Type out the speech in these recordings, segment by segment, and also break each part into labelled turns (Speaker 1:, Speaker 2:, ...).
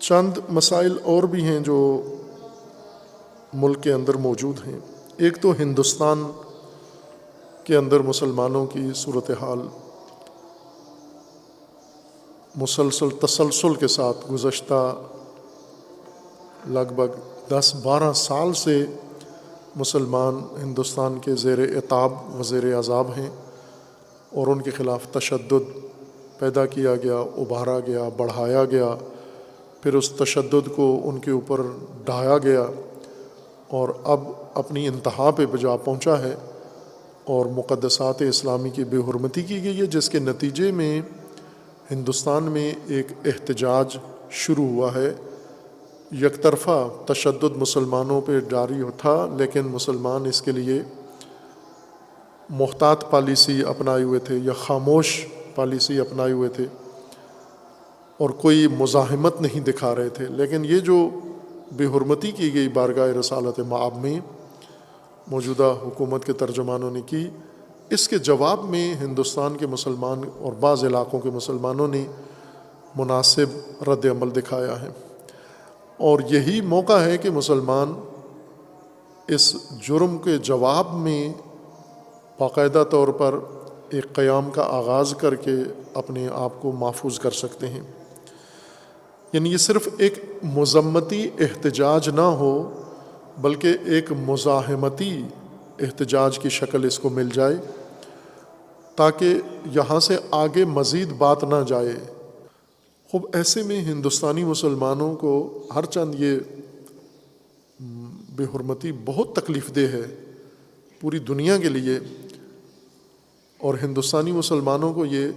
Speaker 1: چند مسائل اور بھی ہیں جو ملک کے اندر موجود ہیں۔ ایک تو ہندوستان کے اندر مسلمانوں کی صورتحال مسلسل تسلسل کے ساتھ گزشتہ لگ بھگ 10-12 سال سے مسلمان ہندوستان کے زیر عتاب و زیر عذاب ہیں، اور ان کے خلاف تشدد پیدا کیا گیا، ابھارا گیا، بڑھایا گیا، پھر اس تشدد کو ان کے اوپر ڈھایا گیا، اور اب اپنی انتہا پہ جا پہنچا ہے، اور مقدسات اسلامی کی بے حرمتی کی گئی ہے، جس کے نتیجے میں ہندوستان میں ایک احتجاج شروع ہوا ہے۔ یک طرفہ تشدد مسلمانوں پہ جاری تھا، لیکن مسلمان اس کے لیے محتاط پالیسی اپنائے ہوئے تھے یا خاموش پالیسی اپنائے ہوئے تھے، اور کوئی مزاحمت نہیں دکھا رہے تھے۔ لیکن یہ جو بے حرمتی کی گئی بارگاہ رسالت مآب میں موجودہ حکومت کے ترجمانوں نے کی، اس کے جواب میں ہندوستان کے مسلمان اور بعض علاقوں کے مسلمانوں نے مناسب رد عمل دکھایا ہے، اور یہی موقع ہے کہ مسلمان اس جرم کے جواب میں باقاعدہ طور پر ایک قیام کا آغاز کر کے اپنے آپ کو محفوظ کر سکتے ہیں۔ یعنی یہ صرف ایک مذمتی احتجاج نہ ہو، بلکہ ایک مزاحمتی احتجاج کی شکل اس کو مل جائے، تاکہ یہاں سے آگے مزید بات نہ جائے۔ خوب ایسے میں ہندوستانی مسلمانوں کو ہر چند یہ بے حرمتی بہت تکلیف دہ ہے پوری دنیا کے لیے، اور ہندوستانی مسلمانوں کو یہ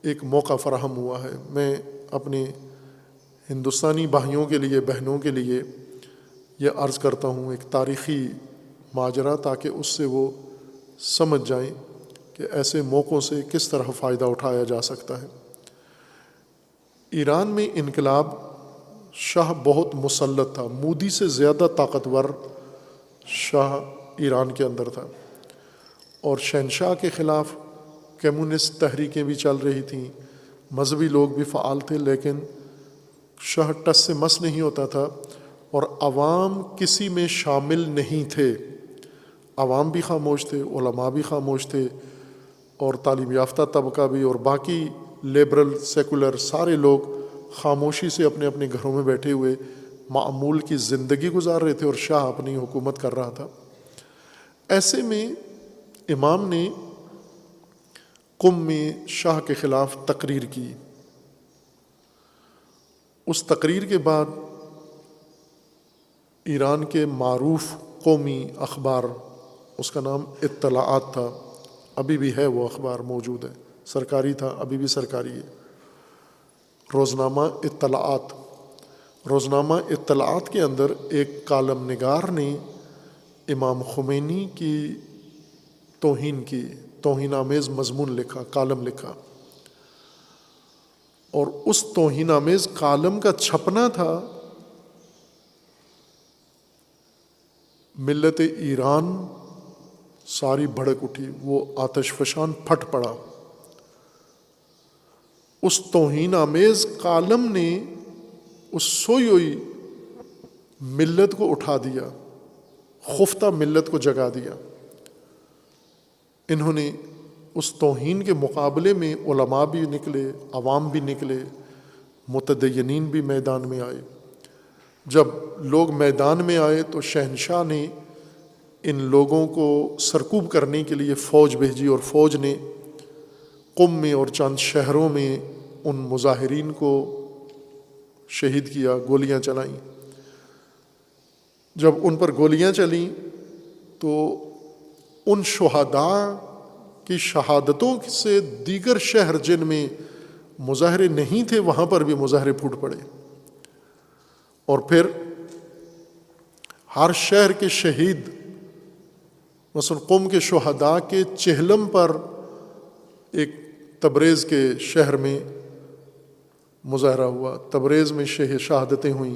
Speaker 1: ایک موقع فراہم ہوا ہے۔ میں اپنے ہندوستانی بھائیوں کے لیے، بہنوں کے لیے یہ عرض کرتا ہوں ایک تاریخی ماجرا، تاکہ اس سے وہ سمجھ جائیں کہ ایسے موقعوں سے کس طرح فائدہ اٹھایا جا سکتا ہے۔ ایران میں انقلاب شاہ بہت مسلط تھا، مودی سے زیادہ طاقتور شاہ ایران کے اندر تھا، اور شہنشاہ کے خلاف کمیونسٹ تحریکیں بھی چل رہی تھیں، مذہبی لوگ بھی فعال تھے، لیکن شاہ ٹس سے مس نہیں ہوتا تھا، اور عوام کسی میں شامل نہیں تھے۔ عوام بھی خاموش تھے، علماء بھی خاموش تھے، اور تعلیم یافتہ طبقہ بھی، اور باقی لیبرل سیکولر سارے لوگ خاموشی سے اپنے اپنے گھروں میں بیٹھے ہوئے معمول کی زندگی گزار رہے تھے، اور شاہ اپنی حکومت کر رہا تھا۔ ایسے میں امام نے قم میں شاہ کے خلاف تقریر کی۔ اس تقریر کے بعد ایران کے معروف قومی اخبار، اس کا نام اطلاعات تھا، ابھی بھی ہے وہ اخبار موجود ہے، سرکاری تھا، ابھی بھی سرکاری ہے، روزنامہ اطلاعات۔ روزنامہ اطلاعات کے اندر ایک کالم نگار نے امام خمینی کی توہین کی، توہین آمیز مضمون لکھا، کالم لکھا، اور اس توہین آمیز کالم کا چھپنا تھا ملت ایران ساری بھڑک اٹھی، وہ آتش فشان پھٹ پڑا۔ اس توہین آمیز کالم نے اس سوئی ہوئی ملت کو اٹھا دیا، خفتہ ملت کو جگا دیا۔ انہوں نے اس توہین کے مقابلے میں علماء بھی نکلے، عوام بھی نکلے، متدینین بھی میدان میں آئے۔ جب لوگ میدان میں آئے تو شہنشاہ نے ان لوگوں کو سرکوب کرنے کے لیے فوج بھیجی، اور فوج نے قم میں اور چند شہروں میں ان مظاہرین کو شہید کیا، گولیاں چلائیں۔ جب ان پر گولیاں چلیں تو ان شہداء کی شہادتوں سے دیگر شہر جن میں مظاہرے نہیں تھے وہاں پر بھی مظاہرے پھوٹ پڑے، اور پھر ہر شہر کے شہید، مثلا قوم کے شہداء کے چہلم پر ایک تبریز کے شہر میں مظاہرہ ہوا، تبریز میں شہادتیں ہوئیں،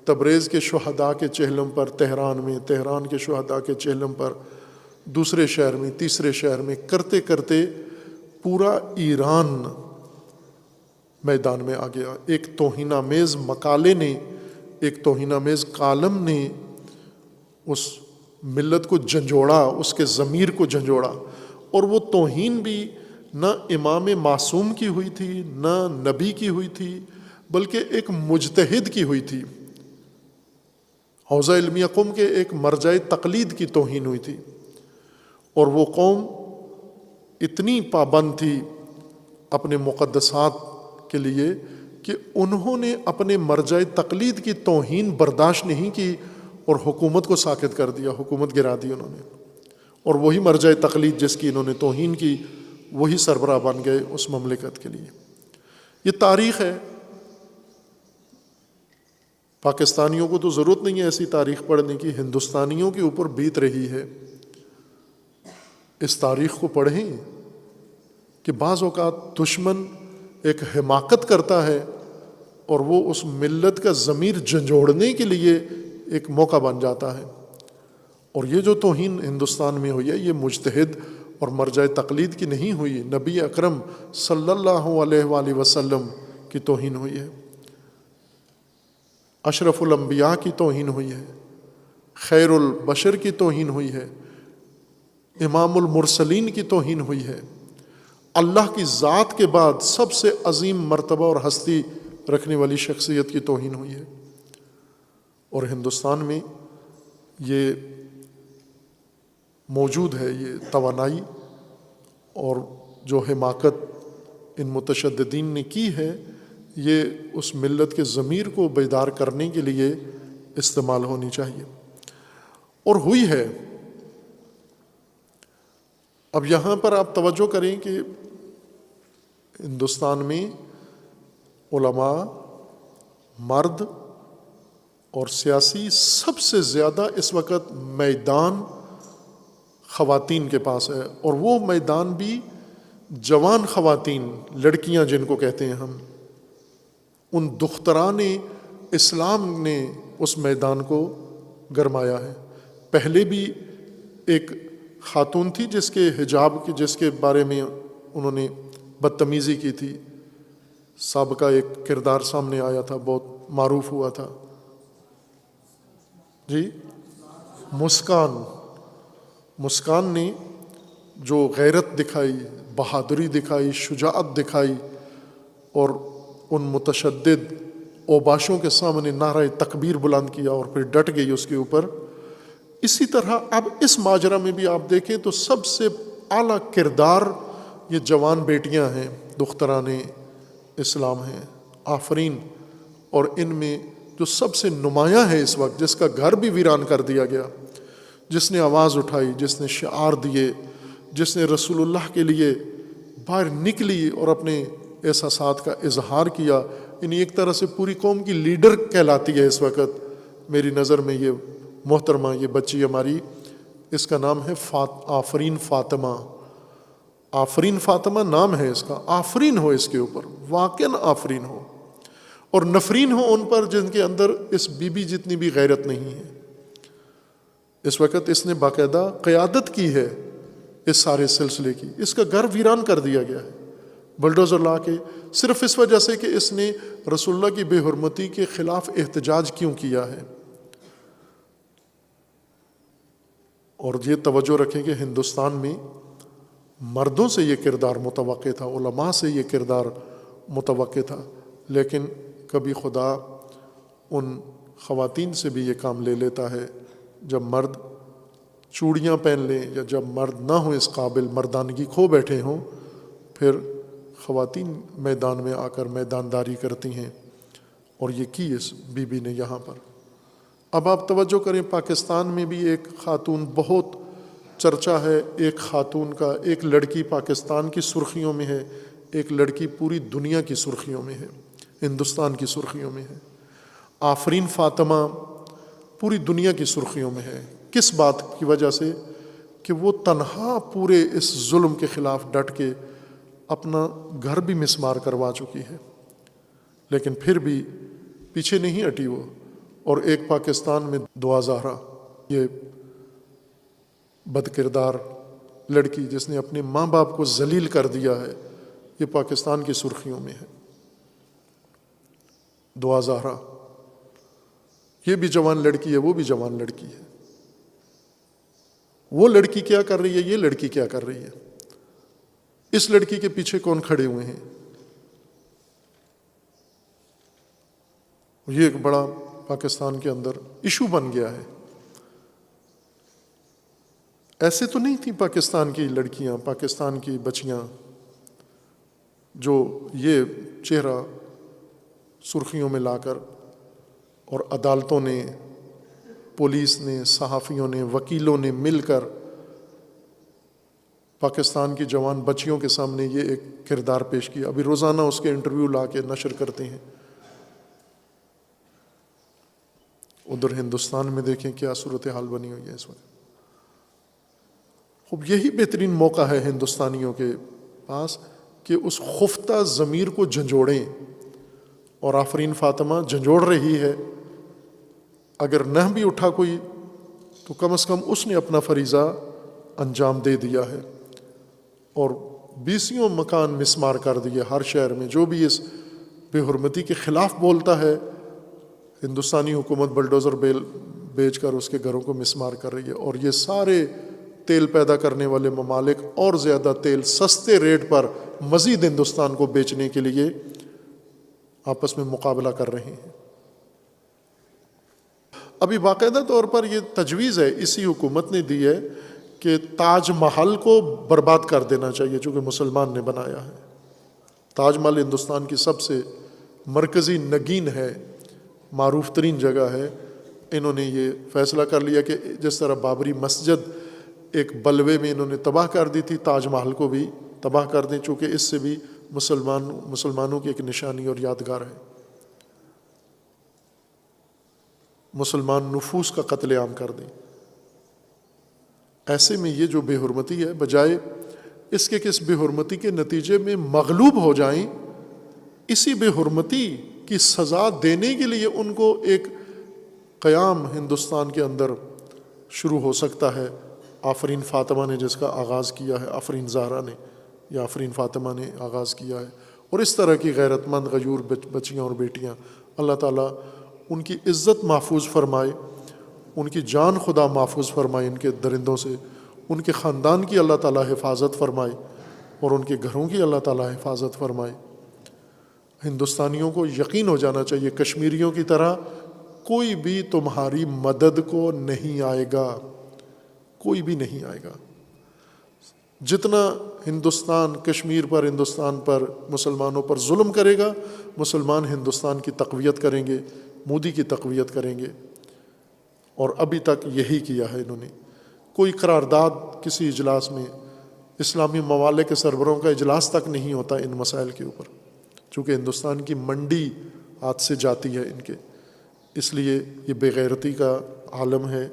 Speaker 1: تبریز کے شہداء کے چہلم پر تہران میں، تہران کے شہداء کے چہلم پر دوسرے شہر میں، تیسرے شہر میں، کرتے کرتے پورا ایران میدان میں آ گیا۔ ایک توہین آمیز مقالے نے، ایک توہین آمیز کالم نے اس ملت کو جھنجھوڑا، اس کے ضمیر کو جھنجھوڑا، اور وہ توہین بھی نہ امام معصوم کی ہوئی تھی، نہ نبی کی ہوئی تھی، بلکہ ایک مجتہد کی ہوئی تھی۔ حوزہ علمیہ قوم کے ایک مرجع تقلید کی توہین ہوئی تھی، اور وہ قوم اتنی پابند تھی اپنے مقدسات کے لیے کہ انہوں نے اپنے مرجع تقلید کی توہین برداشت نہیں کی اور حکومت کو ساقط کر دیا، حکومت گرا دی انہوں نے، اور وہی مرجع تقلید جس کی انہوں نے توہین کی وہی سربراہ بن گئے اس مملکت کے لیے۔ یہ تاریخ ہے، پاکستانیوں کو تو ضرورت نہیں ہے ایسی تاریخ پڑھنے کی، ہندوستانیوں کے اوپر بیت رہی ہے۔ اس تاریخ کو پڑھیں کہ بعض اوقات دشمن ایک حماقت کرتا ہے اور وہ اس ملت کا ضمیر جھنجھوڑنے کے لیے ایک موقع بن جاتا ہے، اور یہ جو توہین ہندوستان میں ہوئی ہے یہ مجتہد اور مرجع تقلید کی نہیں ہوئی، نبی اکرم صلی اللہ علیہ وآلہ وسلم کی توہین ہوئی ہے، اشرف الانبیاء کی توہین ہوئی ہے، خیر البشر کی توہین ہوئی ہے، امام المرسلین کی توہین ہوئی ہے، اللہ کی ذات کے بعد سب سے عظیم مرتبہ اور ہستی رکھنے والی شخصیت کی توہین ہوئی ہے۔ اور ہندوستان میں یہ موجود ہے، یہ توانائی اور جو حماقت ان متشددین نے کی ہے یہ اس ملت کے ضمیر کو بیدار کرنے کے لیے استعمال ہونی چاہیے، اور ہوئی ہے۔ اب یہاں پر آپ توجہ کریں کہ ہندوستان میں علماء، مرد اور سیاسی سب سے زیادہ اس وقت میدان خواتین کے پاس ہے، اور وہ میدان بھی جوان خواتین، لڑکیاں جن کو کہتے ہیں ہم، ان دختران اسلام نے اس میدان کو گرمایا ہے۔ پہلے بھی ایک خاتون تھی جس کے حجاب کی، جس کے بارے میں انہوں نے بدتمیزی کی تھی، سابقہ ایک کردار سامنے آیا تھا، بہت معروف ہوا تھا، جی مسکان نے جو غیرت دکھائی، بہادری دکھائی، شجاعت دکھائی، اور ان متشدد اوباشوں کے سامنے نعرہ تکبیر بلند کیا اور پھر ڈٹ گئی اس کے اوپر۔ اسی طرح اب اس ماجرا میں بھی آپ دیکھیں تو سب سے اعلیٰ کردار یہ جوان بیٹیاں ہیں، دختران اسلام ہیں، آفرین، اور ان میں جو سب سے نمایاں ہے اس وقت، جس کا گھر بھی ویران کر دیا گیا، جس نے آواز اٹھائی، جس نے شعار دیے، جس نے رسول اللہ کے لیے باہر نکلی اور اپنے احساسات کا اظہار کیا، یعنی ایک طرح سے پوری قوم کی لیڈر کہلاتی ہے اس وقت میری نظر میں یہ محترمہ، یہ بچی ہماری، اس کا نام ہے آفرین فاطمہ۔ آفرین فاطمہ نام ہے اس کا، آفرین ہو اس کے اوپر، واقعاً آفرین ہو، اور نفرین ہو ان پر جن کے اندر اس بی بی جتنی بھی غیرت نہیں ہے۔ اس وقت اس نے باقاعدہ قیادت کی ہے اس سارے سلسلے کی، اس کا گھر ویران کر دیا گیا ہے بلڈوزر لا کے، صرف اس وجہ سے کہ اس نے رسول اللہ کی بے حرمتی کے خلاف احتجاج کیوں کیا ہے۔ اور یہ توجہ رکھیں کہ ہندوستان میں مردوں سے یہ کردار متوقع تھا، علماء سے یہ کردار متوقع تھا، لیکن کبھی خدا ان خواتین سے بھی یہ کام لے لیتا ہے جب مرد چوڑیاں پہن لیں یا جب مرد نہ ہوں اس قابل، مردانگی کھو بیٹھے ہوں، پھر خواتین میدان میں آ کر میدانداری کرتی ہیں، اور یہ کی اس بی بی نے یہاں پر۔ اب آپ توجہ کریں، پاکستان میں بھی ایک خاتون بہت چرچا ہے، ایک خاتون کا، ایک لڑکی پاکستان کی سرخیوں میں ہے، ایک لڑکی پوری دنیا کی سرخیوں میں ہے، ہندوستان کی سرخیوں میں ہے۔ آفرین فاطمہ پوری دنیا کی سرخیوں میں ہے، کس بات کی وجہ سے؟ کہ وہ تنہا پورے اس ظلم کے خلاف ڈٹ کے اپنا گھر بھی مسمار کروا چکی ہے، لیکن پھر بھی پیچھے نہیں ہٹی وہ۔ اور ایک پاکستان میں دعا زہرا، یہ بد کردار لڑکی جس نے اپنے ماں باپ کو ذلیل کر دیا ہے، یہ پاکستان کی سرخیوں میں ہے۔ دعا زہرا، یہ بھی جوان لڑکی ہے، وہ بھی جوان لڑکی ہے، وہ لڑکی کیا کر رہی ہے، یہ لڑکی کیا کر رہی ہے، اس لڑکی کے پیچھے کون کھڑے ہوئے ہیں. یہ ایک بڑا پاکستان کے اندر ایشو بن گیا ہے. ایسے تو نہیں تھیں پاکستان کی لڑکیاں، پاکستان کی بچیاں جو یہ چہرہ سرخیوں میں لا کر، اور عدالتوں نے، پولیس نے، صحافیوں نے، وکیلوں نے مل کر پاکستان کی جوان بچیوں کے سامنے یہ ایک کردار پیش کیا. ابھی روزانہ اس کے انٹرویو لا کے نشر کرتے ہیں. ادھر ہندوستان میں دیکھیں کیا صورتحال بنی ہوئی ہے اس وقت. خوب یہی بہترین موقع ہے ہندوستانیوں کے پاس کہ اس خفتہ ضمیر کو جھنجھوڑیں، اور آفرین فاطمہ جھنجھوڑ رہی ہے. اگر نہ بھی اٹھا کوئی تو کم از کم اس نے اپنا فریضہ انجام دے دیا ہے، اور 20 مکان مسمار کر دیے ہر شہر میں. جو بھی اس بے حرمتی کے خلاف بولتا ہے، ہندوستانی حکومت بلڈوزر بیچ کر اس کے گھروں کو مسمار کر رہی ہے. اور یہ سارے تیل پیدا کرنے والے ممالک اور زیادہ تیل سستے ریٹ پر مزید ہندوستان کو بیچنے کے لیے آپس میں مقابلہ کر رہے ہیں. ابھی باقاعدہ طور پر یہ تجویز ہے، اسی حکومت نے دی ہے کہ تاج محل کو برباد کر دینا چاہیے، چونکہ مسلمان نے بنایا ہے. تاج محل ہندوستان کی سب سے مرکزی نگین ہے، معروف ترین جگہ ہے. انہوں نے یہ فیصلہ کر لیا کہ جس طرح بابری مسجد ایک بلوے میں انہوں نے تباہ کر دی تھی، تاج محل کو بھی تباہ کر دیں، چونکہ اس سے بھی مسلمانوں کی ایک نشانی اور یادگار ہے. مسلمان نفوس کا قتل عام کر دیں. ایسے میں یہ جو بے حرمتی ہے، بجائے اس کے کہ اس بے حرمتی کے نتیجے میں مغلوب ہو جائیں، اسی بے حرمتی کی سزا دینے کے لیے ان کو ایک قیام ہندوستان کے اندر شروع ہو سکتا ہے. آفرین فاطمہ نے جس کا آغاز کیا ہے، آفرین زہرا نے یا آفرین فاطمہ نے آغاز کیا ہے. اور اس طرح کی غیرت مند غیور بچیاں اور بیٹیاں، اللہ تعالیٰ ان کی عزت محفوظ فرمائے، ان کی جان خدا محفوظ فرمائے ان کے درندوں سے، ان کے خاندان کی اللہ تعالیٰ حفاظت فرمائے، اور ان کے گھروں کی اللہ تعالیٰ حفاظت فرمائے. ہندوستانیوں کو یقین ہو جانا چاہیے کشمیریوں کی طرح کوئی بھی تمہاری مدد کو نہیں آئے گا، کوئی بھی نہیں آئے گا. جتنا ہندوستان کشمیر پر، ہندوستان پر، مسلمانوں پر ظلم کرے گا، مسلمان ہندوستان کی تقویت کریں گے، مودی کی تقویت کریں گے. اور ابھی تک یہی کیا ہے انہوں نے. کوئی قرارداد کسی اجلاس میں، اسلامی ممالک کے سربراہوں کا اجلاس تک نہیں ہوتا ان مسائل کے اوپر، چونکہ ہندوستان کی منڈی ہاتھ سے جاتی ہے ان کے. اس لیے یہ بے غیرتی کا عالم ہے.